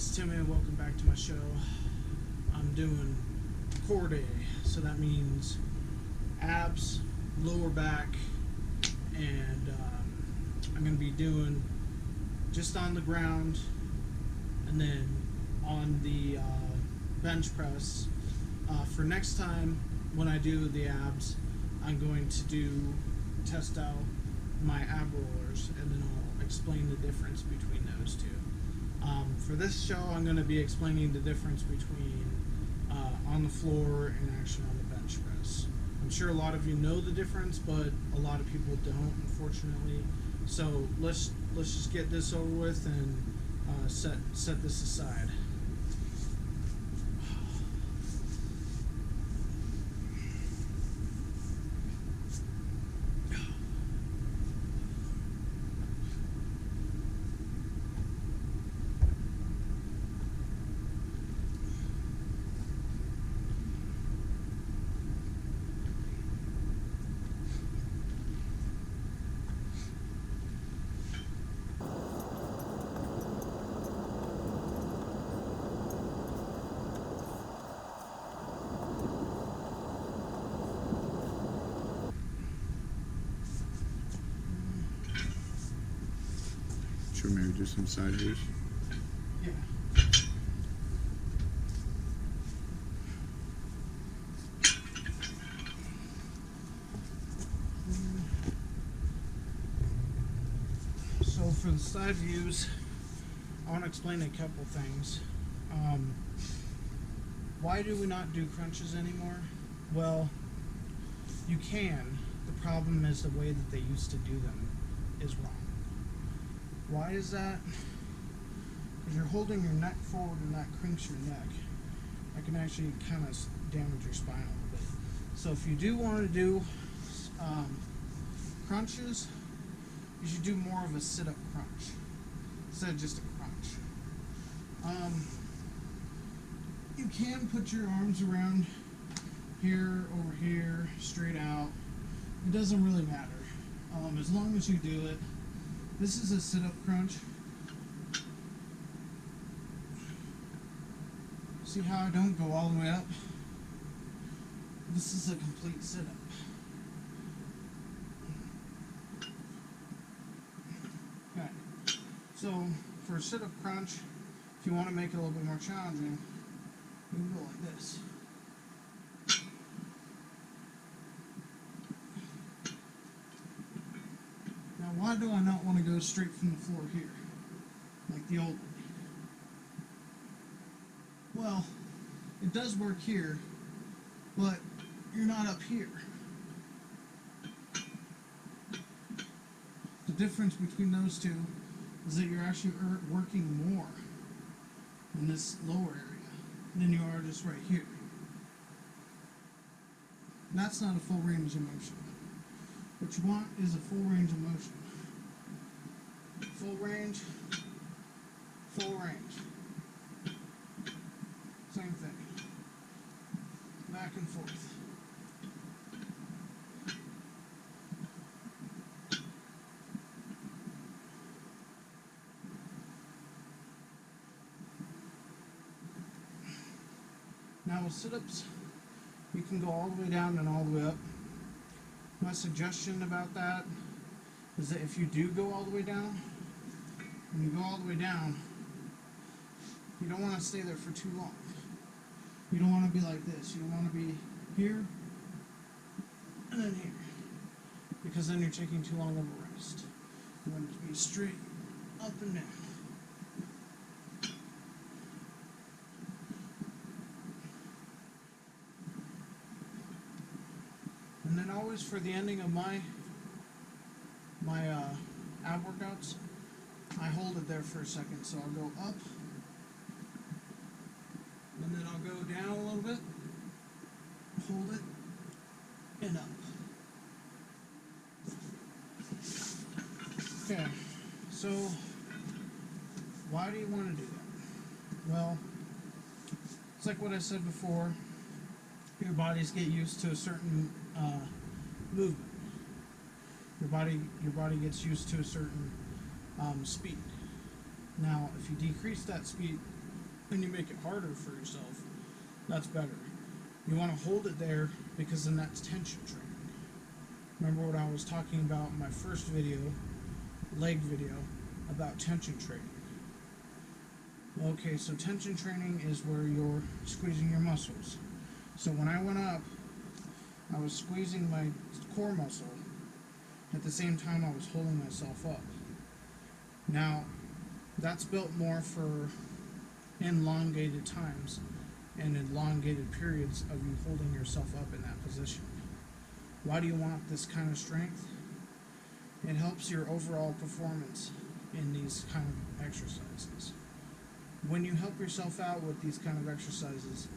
it's Timmy and welcome back to my show. I'm doing core day, so that means abs, lower back, and I'm going to be doing just on the ground and then on the bench press. For next time when I do the abs, I'm going to test out my ab rollers and then I'll explain the difference between those two. For this show, I'm going to be explaining the difference between on the floor and actually on the bench press. I'm sure a lot of you know the difference, but a lot of people don't, unfortunately. So let's just get this over with and set this aside. Should we maybe do some side views? Yeah. So for the side views, I want to explain a couple things. Why do we not do crunches anymore? Well, you can. The problem is the way that they used to do them is wrong. Why is that? Because you're holding your neck forward and that crinks your neck. That can actually kind of damage your spine a little bit. So if you do want to do crunches, you should do more of a sit-up crunch instead of just a crunch. You can put your arms around here, over here, straight out. It doesn't really matter. As long as you do it. This is a sit-up crunch. See how I don't go all the way up? This is a complete sit-up. Okay. So for a sit-up crunch, if you want to make it a little bit more challenging, you can go like this. Now, why do I not want to go straight from the floor here, like the old way? Well, it does work here, but you're not up here. The difference between those two is that you're actually working more in this lower area than you are just right here. And that's not a full range of motion. What you want is a full range of motion. Full range, full range. Same thing. Back and forth. Now with sit-ups, you can go all the way down and all the way up. My suggestion about that is that if you do go all the way down, when you go all the way down, you don't want to stay there for too long. You don't want to be like this. You don't want to be here and then here, because then you're taking too long of a rest. You want it to be straight up and down. And then always for the ending of my ab workouts, I hold it there for a second. So I'll go up, and then I'll go down a little bit, hold it, and up. Okay, so why do you want to do that? Well, it's like what I said before. Your bodies get used to a certain movement. Your body gets used to a certain speed. Now, if you decrease that speed and you make it harder for yourself, that's better. You want to hold it there because then that's tension training. Remember what I was talking about in my first video, leg video, about tension training. Okay, so tension training is where you're squeezing your muscles. So when I went up, I was squeezing my core muscle at the same time I was holding myself up. Now, that's built more for elongated times and elongated periods of you holding yourself up in that position. Why do you want this kind of strength? It helps your overall performance in these kind of exercises. When you help yourself out with these kind of exercises,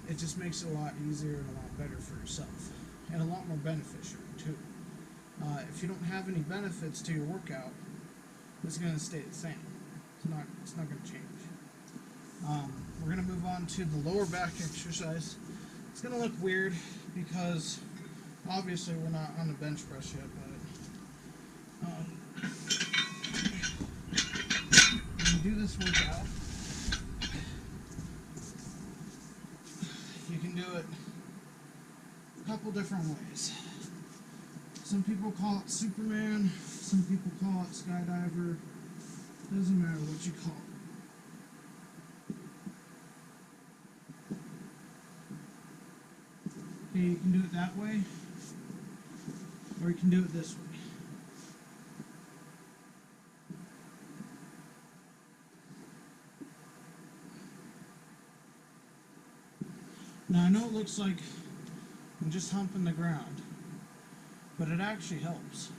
it just makes it a lot easier and a lot better for yourself, and a lot more beneficial too. If you don't have any benefits to your workout, it's going to stay the same. It's not going to change. We're going to move on to the lower back exercise. It's going to look weird because obviously we're not on the bench press yet, but when you do this workout, you can do it a couple different ways. Some people call it Superman, some people call it skydiver. Doesn't matter what you call it. Okay, you can do it that way, or you can do it this way. Now I know it looks like I'm just humping the ground, but it actually helps.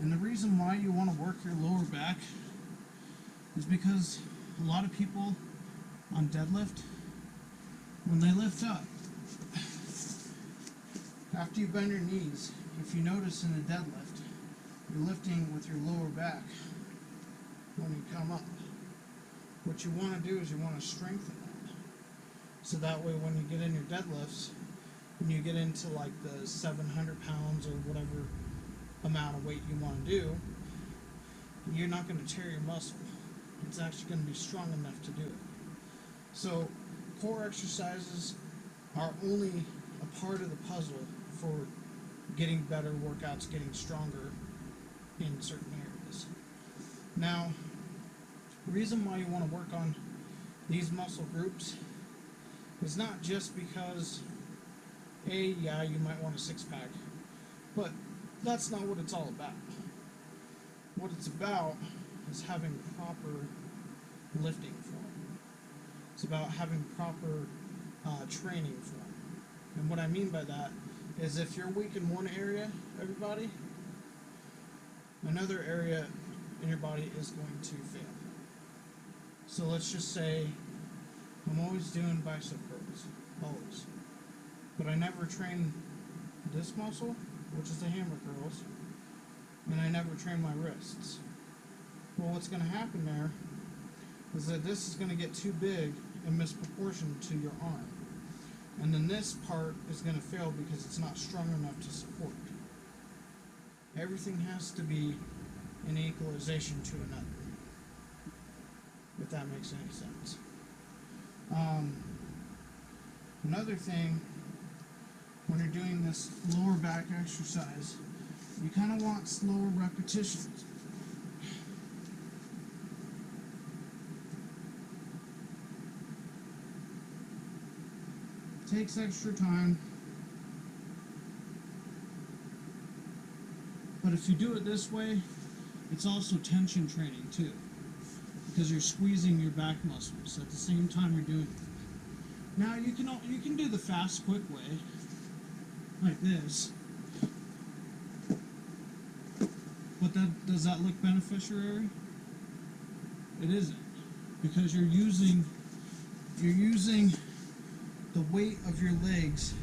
And the reason why you want to work your lower back is because a lot of people on deadlift, when they lift up, after you bend your knees, if you notice in a deadlift, you're lifting with your lower back when you come up. What you want to do is you want to strengthen that. So that way when you get in your deadlifts, when you get into like the 700 pounds or whatever amount of weight you want to do, you're not going to tear your muscle. It's actually going to be strong enough to do it. So core exercises are only a part of the puzzle for getting better workouts, getting stronger in certain areas. Now, the reason why you want to work on these muscle groups is not just because, yeah, you might want a six-pack, but that's not what it's all about. What it's about is having proper lifting form. It's about having proper training form. And what I mean by that is if you're weak in one area, everybody, another area in your body is going to fail. So let's just say I'm always doing bicep curls, always. But I never train this muscle, which is the hammer curls, and I never train my wrists. Well, what's going to happen there is that this is going to get too big and misproportioned to your arm. And then this part is going to fail because it's not strong enough to support. Everything has to be in equalization to another, if that makes any sense. Another thing, when you're doing this lower back exercise, you kind of want slower repetitions. It takes extra time, but if you do it this way, it's also tension training too, because you're squeezing your back muscles at the same time you're doing it. Now you can do the fast, quick way, like this. But does that look beneficiary? It isn't, because you're using the weight of your legs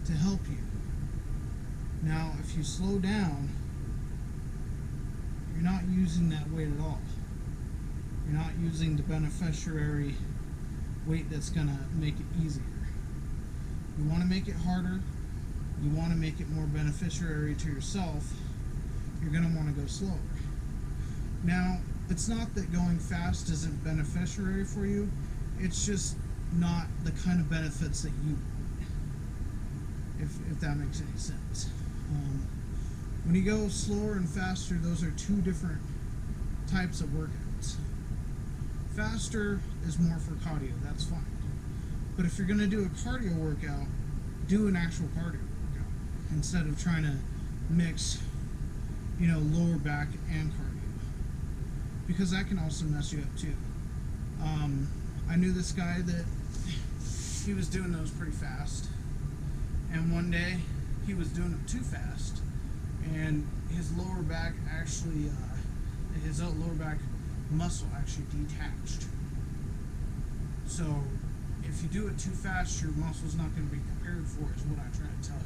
to help you. Now, if you slow down, you're not using that weight at all. You're not using the beneficiary weight that's going to make it easier. You want to make it harder. You want to make it more beneficiary to yourself. You're going to want to go slower. Now, it's not that going fast isn't beneficiary for you, it's just not the kind of benefits that you want, if that makes any sense. When you go slower and faster, those are two different types of workouts. Faster is more for cardio, that's fine. But if you're going to do a cardio workout, do an actual cardio workout instead of trying to mix, lower back and cardio, because that can also mess you up too. I knew this guy that he was doing those pretty fast, and one day he was doing them too fast, and his lower back actually, his lower back muscle actually detached. So if you do it too fast, your muscle's not going to be prepared for it, is what I'm trying to tell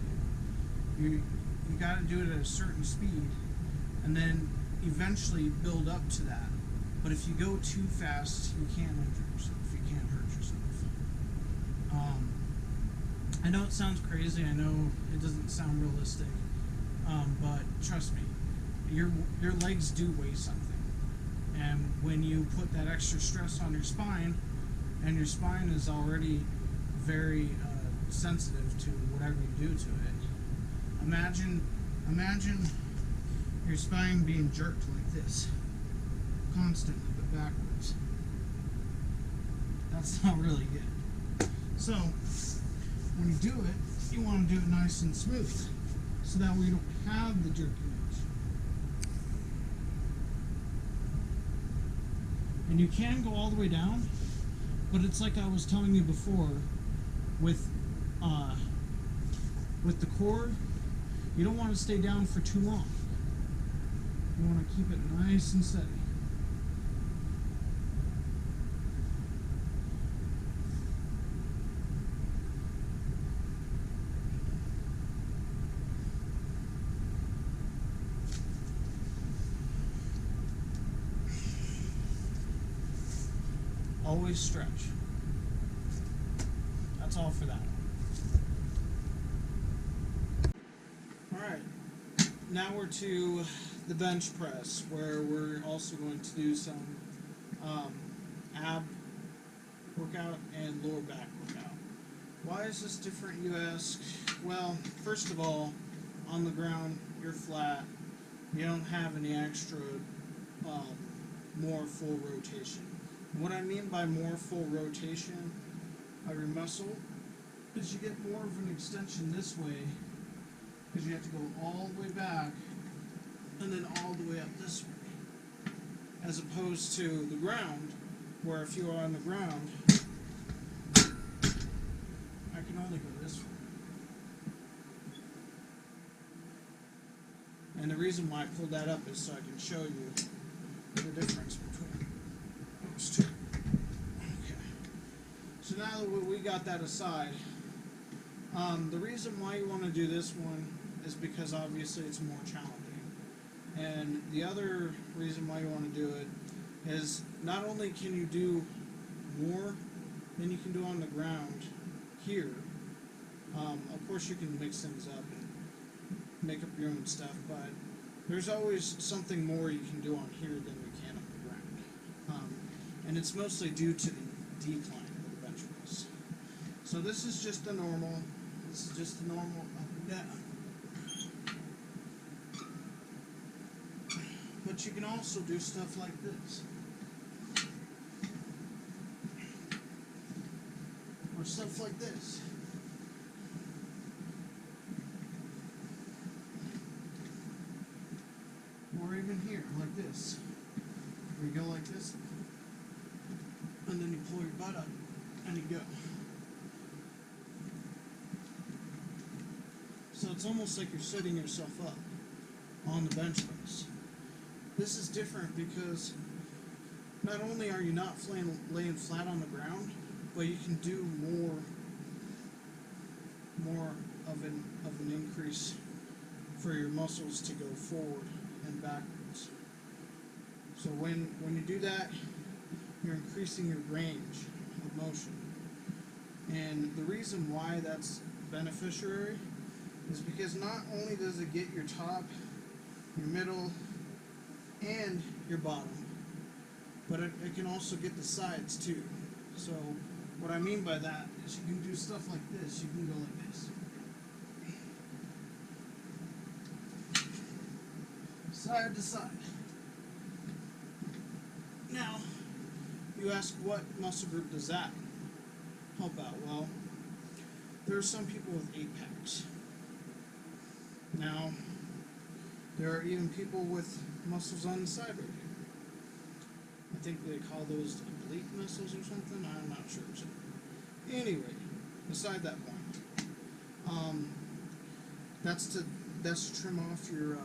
you. You got to do it at a certain speed, and then eventually build up to that. But if you go too fast, you can't injure yourself. You can't hurt yourself. I know it sounds crazy. I know it doesn't sound realistic. But trust me, your legs do weigh something. And when you put that extra stress on your spine, and your spine is already very sensitive to whatever you do to it, imagine your spine being jerked like this constantly, but backwards. That's not really good. So when you do it, you want to do it nice and smooth, so that way you don't have the jerky motion. And you can go all the way down, but it's like I was telling you before, with the cord, you don't want to stay down for too long. You want to keep it nice and steady. Always stretch. That's all for that one. Alright, now we're to the bench press, where we're also going to do some ab workout and lower back workout. Why is this different, you ask? Well, first of all, on the ground, you're flat. You don't have any extra more full rotation. What I mean by more full rotation of your muscle is you get more of an extension this way, because you have to go all the way back and then all the way up this way, as opposed to the ground, where if you are on the ground, I can only go this way. And the reason why I pulled that up is so I can show you the difference between those two. Okay. So now that we got that aside, the reason why you want to do this one is because obviously it's more challenging. And the other reason why you want to do it is not only can you do more than you can do on the ground here, of course you can mix things up and make up your own stuff, but there's always something more you can do on here than you can on the ground. And it's mostly due to the decline of the bench press. So this is just a normal, up and down. But you can also do stuff like this. Or stuff like this. Or even here, like this. Where you go like this, and then you pull your butt up, and you go. So it's almost like you're setting yourself up on the bench press. This is different because not only are you not laying flat on the ground, but you can do more of an increase for your muscles to go forward and backwards. So when you do that, you're increasing your range of motion. And the reason why that's beneficiary is because not only does it get your top, your middle, and your bottom but it can also get the sides too. So what I mean by that is you can do stuff like this. You can go like this. Side to side. Now, you ask what muscle group does that help out? Well, there are some people with 8-packs. Now, there are even people with muscles on the side right here. I think they call those oblique muscles or something. I'm not sure. So, anyway, beside that point, that's to trim off your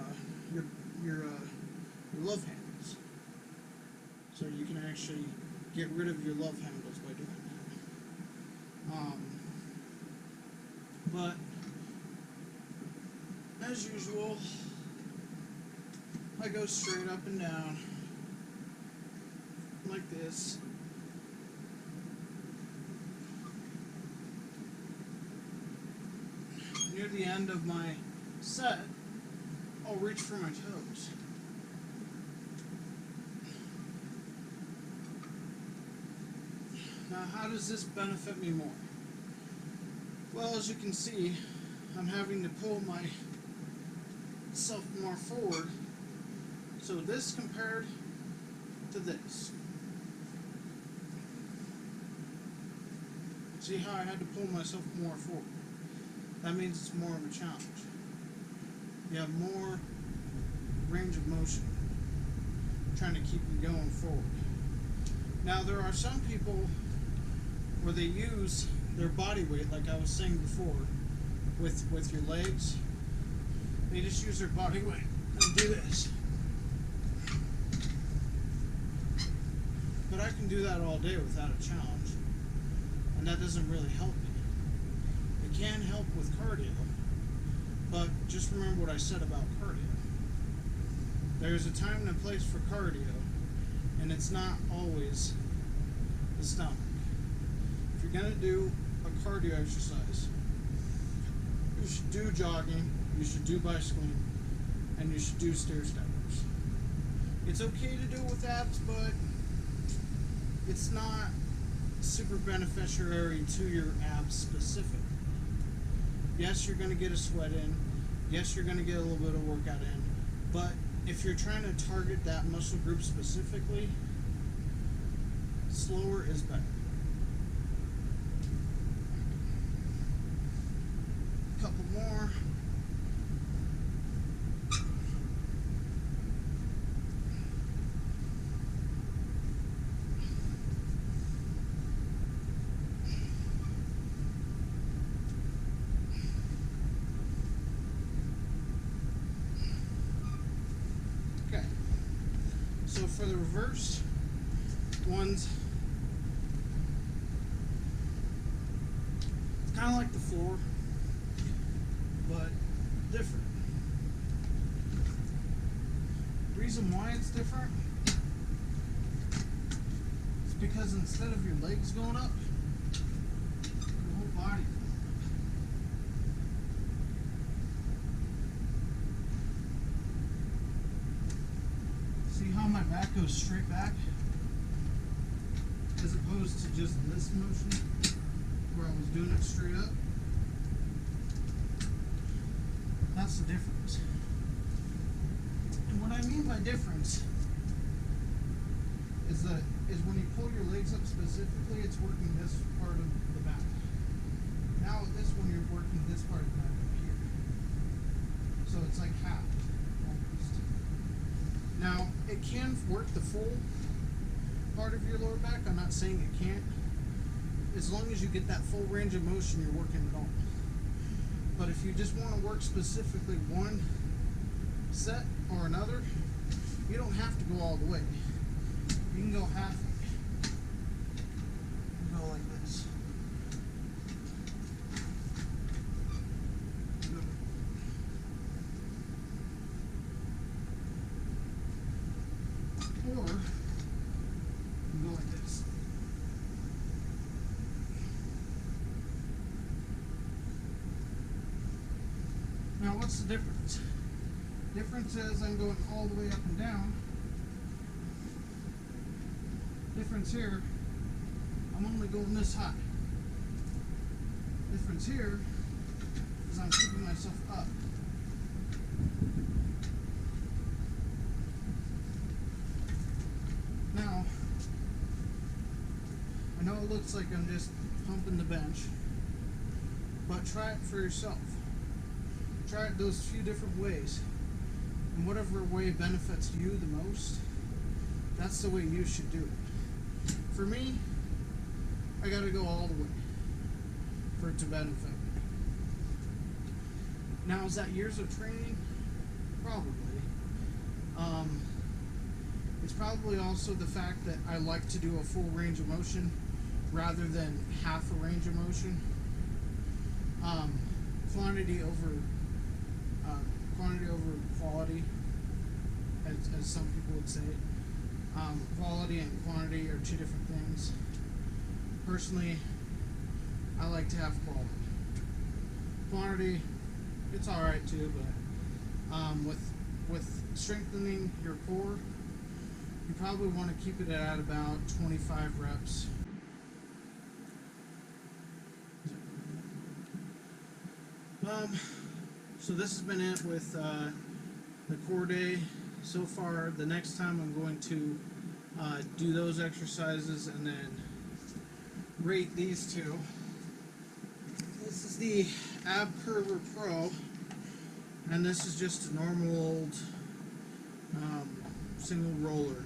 love handles. So you can actually get rid of your love handles by doing that. But as usual, I go straight up and down like this. Near the end of my set, I'll reach for my toes. Now, how does this benefit me more? Well, as you can see, I'm having to pull myself more forward. So this compared to this. See how I had to pull myself more forward? That means it's more of a challenge. You have more range of motion trying to keep you going forward. Now, there are some people where they use their body weight, like I was saying before, with your legs. They just use their body weight and do this. But I can do that all day without a challenge, and that doesn't really help me. It can help with cardio, but just remember what I said about cardio. There's a time and a place for cardio, and it's not always the stomach. If you're going to do a cardio exercise, you should do jogging, you should do bicycling, and you should do stair steppers. It's okay to do it with abs, but it's not super beneficiary to your abs specifically. Yes, you're going to get a sweat in. Yes, you're going to get a little bit of workout in. But if you're trying to target that muscle group specifically, slower is better. Couple more. Okay. So for the reverse ones, it's kind of like the floor, but different. The reason why it's different is because instead of your legs going up, your whole body goes up. See how my back goes straight back as opposed to just this motion where I was doing it straight up? That's the difference. And what I mean by difference is when you pull your legs up specifically, it's working this part of the back. Now with this one, you're working this part of the back up here. So it's like half almost. Now it can work the full part of your lower back. I'm not saying it can't. As long as you get that full range of motion, you're working it all. But if you just want to work specifically one set or another, you don't have to go all the way. You can go halfway. You go like this. Or you go like this. Now, what's the difference? The difference is I'm going all the way up and down, Difference here, I'm only going this high. Difference here is I'm keeping myself up. Now, I know it looks like I'm just pumping the bench, but try it for yourself. Try it those few different ways, and whatever way benefits you the most, that's the way you should do it. For me, I gotta go all the way for it to benefit me. Now, is that years of training? Probably. It's probably also the fact that I like to do a full range of motion rather than half a range of motion. Quantity over quality, as some people would say it. Quality and quantity are two different things. Personally, I like to have quality. Quantity, it's alright too, but with strengthening your core, you probably want to keep it at about 25 reps. So this has been it with the core day so far. The next time I'm going to do those exercises and then rate these two. This is the Ab Curver Pro, and this is just a normal old single roller.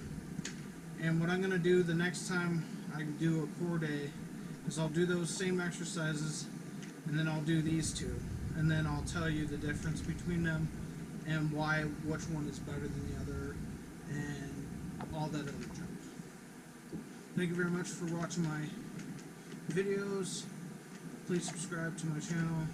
And what I'm going to do the next time I do a core day is I'll do those same exercises, and then I'll do these two, and then I'll tell you the difference between them and why which one is better than the other and all that other junk. Thank you very much for watching my videos. Please subscribe to my channel.